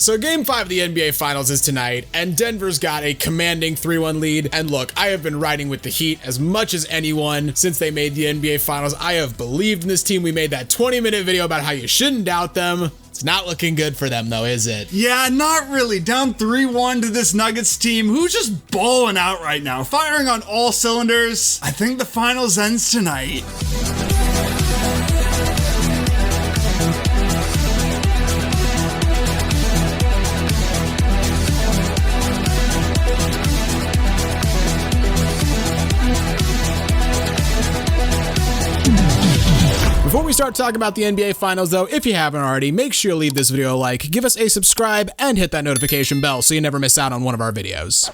So game 5 of the NBA Finals is tonight, and Denver's got a commanding 3-1 lead. And look, I have been riding with the Heat as much as anyone since they made the NBA Finals. I have believed in this team. We made that 20-minute video about how you shouldn't doubt them. It's not looking good for them though, is it? Yeah, not really. Down 3-1 to this Nuggets team who's just balling out right now, firing on all cylinders. I think the finals ends tonight. Before we start talking about the NBA Finals though, if you haven't already, make sure to leave this video a like, give us a subscribe, and hit that notification bell so you never miss out on one of our videos.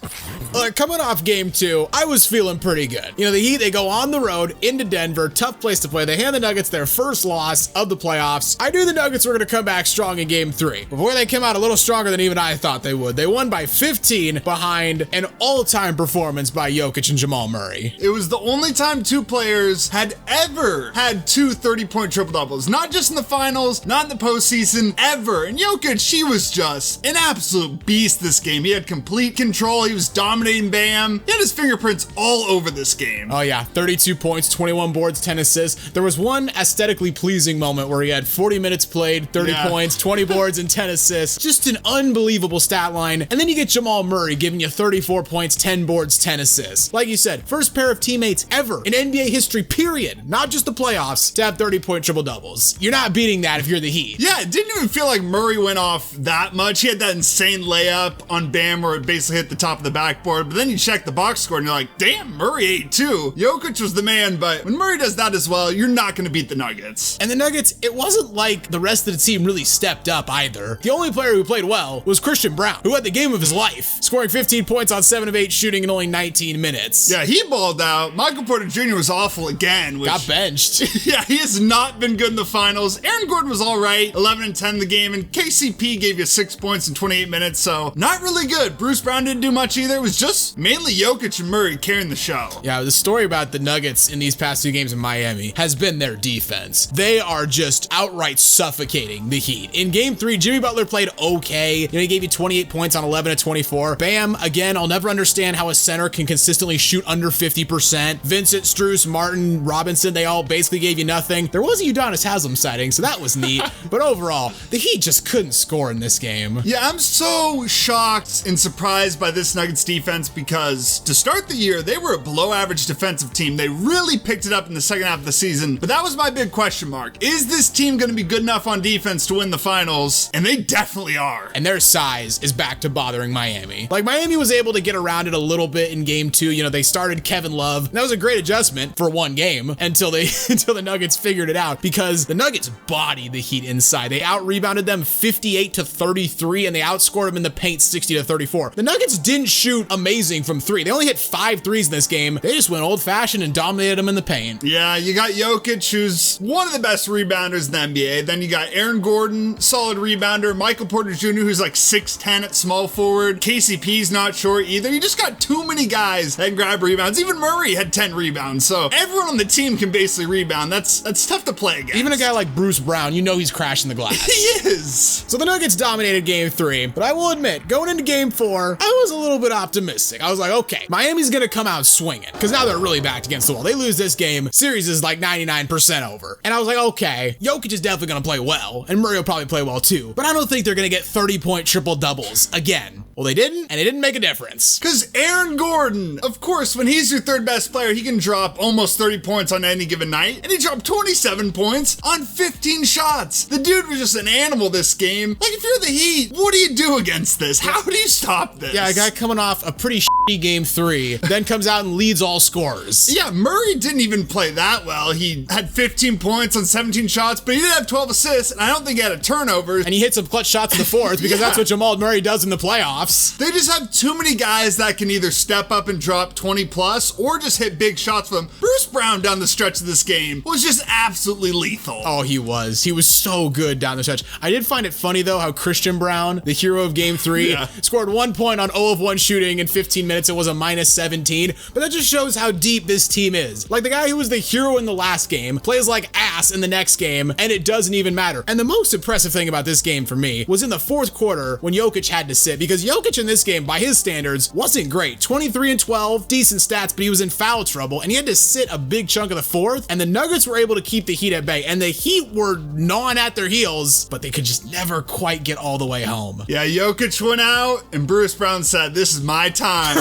Coming off game 2, I was feeling pretty good. You know, the Heat, they go on the road into Denver, tough place to play. They hand the Nuggets their first loss of the playoffs. I knew the Nuggets were going to come back strong in game 3. Before they came out a little stronger than even I thought they would. They won by 15 behind an all-time performance by Jokic and Jamal Murray. It was the only time two players had ever had two 30-point triple-doubles. Not just in the finals, not in the postseason, ever. And Jokic, he was just an absolute beast this game. He had complete control. He was dominating Bam. He had his fingerprints all over this game. Oh yeah, 32 points, 21 boards, 10 assists. There was one aesthetically pleasing moment where he had 40 minutes played, 30 points, 20 boards, and 10 assists. Just an unbelievable stat line. And then you get Jamal Murray giving you 34 points, 10 boards, 10 assists. Like you said, first pair of teammates ever in NBA history, period, not just the playoffs, to have 30-point triple-doubles. You're not beating that if you're the Heat. Yeah, it didn't even feel like Murray went off that much. He had that insane layup on Bam where it basically hit the top of the backboard, but then you check the box score and you're like, damn, Murray ate too. Jokic was the man, but when Murray does that as well, you're not going to beat the Nuggets. And the Nuggets, it wasn't like the rest of the team really stepped up either. The only player who played well was Christian Brown, who had the game of his life, scoring 15 points on 7 of 8 shooting in only 19 minutes. Yeah, he balled out. Michael Porter Jr. was awful again. Got benched. Yeah, he has not been good in the finals. Aaron Gordon was all right, 11 and 10 in the game, and KCP gave you 6 points in 28 minutes, so not really good. Bruce Brown didn't do much either. It was just mainly Jokic and Murray carrying the show. Yeah, the story about the Nuggets in these past 2 games in Miami has been their defense. They are just outright suffocating the Heat. In game 3, Jimmy Butler played okay. You know, he gave you 28 points on 11 of 24. Bam, again, I'll never understand how a center can consistently shoot under 50%. Vincent, Strus, Martin, Robinson, they all basically gave you nothing. There was a Udonis Haslem sighting, so that was neat. But overall, the Heat just couldn't score in this game. Yeah, I'm so shocked and surprised by this Nuggets defense because to start the year, they were a below average defensive team. They really picked it up in the second half of the season, but that was my big question mark. Is this team going to be good enough on defense to win the finals? And they definitely are. And their size is back to bothering Miami. Like, Miami was able to get around it a little bit in game 2. You know, they started Kevin Love. And that was a great adjustment for one game until the Nuggets figured it out, because the Nuggets bodied the Heat inside. They out-rebounded them 58-33, and they outscored them in the paint 60-34. The Nuggets didn't shoot amazing from 3. They only hit 5 threes in this game. They just went old-fashioned and dominated them in the paint. Yeah, you got Jokic, who's one of the best rebounders in the NBA. Then you got Aaron Gordon, solid rebounder. Michael Porter Jr., who's like 6'10" at small forward. KCP's not short either. You just got too many guys that can grab rebounds. Even Murray had 10 rebounds. So everyone on the team can basically rebound. That's tough to play against. Even a guy like Bruce Brown, you know he's crashing the glass. He is. So the Nuggets dominated game 3, but I will admit, going into game 4, I was a little bit optimistic. I was like, okay, Miami's gonna come out swinging, because now they're really backed against the wall. They lose this game, series is like 99% over. And I was like, okay, Jokic is definitely gonna play well, and Murray will probably play well too, but I don't think they're gonna get 30-point triple-doubles again. Well, they didn't, and it didn't make a difference. Because Aaron Gordon, of course, when he's your third best player, he can drop almost 30 points on any given night, and he dropped 27 points on 15 shots. The dude was just an animal this game. Like, if you're the Heat, what do you do against this? How do you stop this? Yeah, a guy coming off a pretty shitty game 3, then comes out and leads all scorers. Yeah, Murray didn't even play that well. He had 15 points on 17 shots, but he did have 12 assists, and I don't think he had a turnover. And he hit some clutch shots in the 4th, because that's what Jamal Murray does in the playoffs. They just have too many guys that can either step up and drop 20 plus or just hit big shots for them. Bruce Brown down the stretch of this game was just absolutely lethal. Oh, he was. He was so good down the stretch. I did find it funny, though, how Christian Brown, the hero of game 3, scored 1 point on 0 of 1 shooting in 15 minutes. minutes, it was a -17, but that just shows how deep this team is. Like, the guy who was the hero in the last game plays like ass in the next game, and it doesn't even matter. And the most impressive thing about this game for me was in the fourth quarter when Jokic had to sit, because Jokic in this game, by his standards, wasn't great. 23 and 12, decent stats, but he was in foul trouble, and he had to sit a big chunk of the fourth, and the Nuggets were able to keep the Heat at bay, and the Heat were gnawing at their heels, but they could just never quite get all the way home. Yeah, Jokic went out, and Bruce Brown said, "This is my time.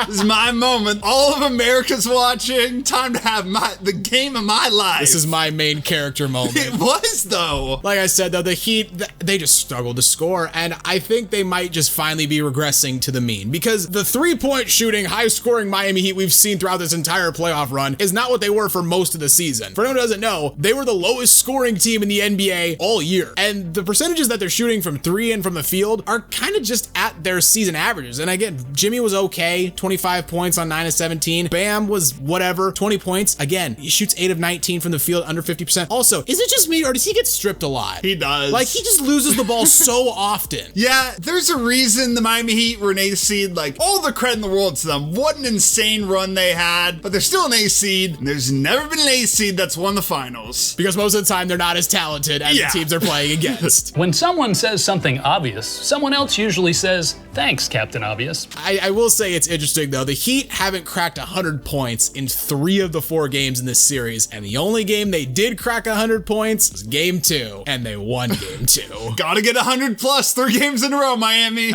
This is my moment. All of America's watching. Time to have the game of my life." This is my main character moment. It was, though. Like I said, though, the Heat, they just struggled to score, and I think they might just finally be regressing to the mean, because the three-point shooting, high-scoring Miami Heat we've seen throughout this entire playoff run is not what they were for most of the season. For anyone who doesn't know, they were the lowest scoring team in the NBA all year, and the percentages that they're shooting from three and from the field are kind of just at their season averages. And again, Jimmy was okay, 25 points on 9 of 17. Bam was whatever, 20 points. Again, he shoots 8 of 19 from the field, under 50%. Also, is it just me, or does he get stripped a lot? He does. Like, he just loses the ball so often. Yeah, there's a reason the Miami Heat were an A seed. Like, all the credit in the world to them. What an insane run they had. But they're still an A seed, and there's never been an A seed that's won the finals. Because most of the time, they're not as talented as the teams they're playing against. When someone says something obvious, someone else usually says, "Thanks, Captain Obvious." I will say it's interesting, though. The Heat haven't cracked 100 points in 3 of the 4 games in this series, and the only game they did crack 100 points was game 2, and they won game 2. Gotta get 100 plus 3 games in a row, Miami.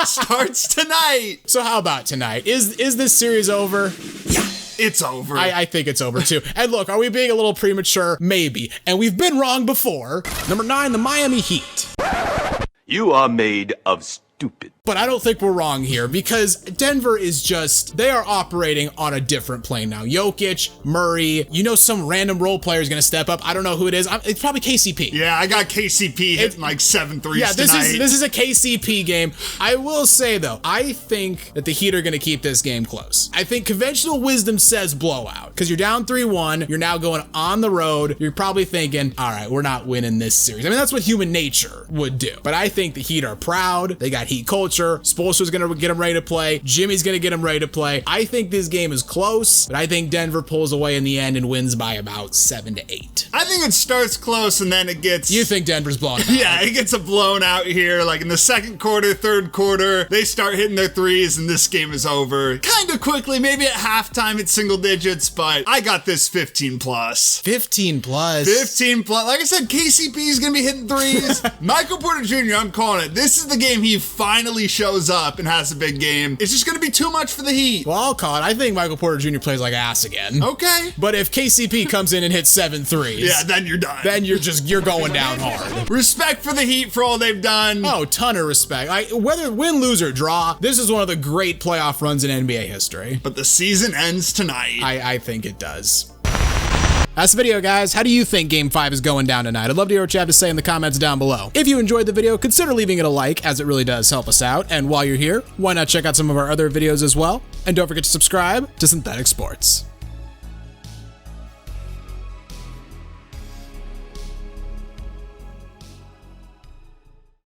Starts tonight. So how about tonight? Is this series over? Yeah. It's over. I think it's over too. And look, are we being a little premature? Maybe. And we've been wrong before. Number 9, the Miami Heat. You are made of stupid. But I don't think we're wrong here, because Denver is just, they are operating on a different plane now. Jokic, Murray, some random role player is going to step up. I don't know who it is. It's probably KCP. Yeah, I got KCP hitting like 7 threes tonight. This is a KCP game. I will say, though, I think that the Heat are going to keep this game close. I think conventional wisdom says blowout, because you're down 3-1. You're now going on the road. You're probably thinking, all right, we're not winning this series. I mean, that's what human nature would do. But I think the Heat are proud. They got Heat culture. Spoelstra's going to get them ready to play. Jimmy's going to get them ready to play. I think this game is close, but I think Denver pulls away in the end and wins by about 7-8. I think it starts close and then it gets... You think Denver's blown out? Yeah, it gets a blown out here. Like in the second quarter, third quarter, they start hitting their threes and this game is over. Kind of quickly, maybe at halftime it's single digits, but I got this 15 plus. 15 plus? 15 plus. Like I said, KCP is going to be hitting threes. Michael Porter Jr., I'm calling it. This is the game he finally shows up and has a big game. It's just going to be too much for the Heat. Well, I'll call it. I think Michael Porter Jr. plays like ass again. Okay. But if KCP comes in and hits 7 threes, yeah, then you're done. Then you're going down hard. Respect for the Heat for all they've done. Oh, ton of respect. Whether win, lose, or draw, this is one of the great playoff runs in NBA history. But the season ends tonight. I think it does. That's the video, guys. How do you think Game 5 is going down tonight? I'd love to hear what you have to say in the comments down below. If you enjoyed the video, consider leaving it a like, as it really does help us out. And while you're here, why not check out some of our other videos as well? And don't forget to subscribe to Synthetic Sports.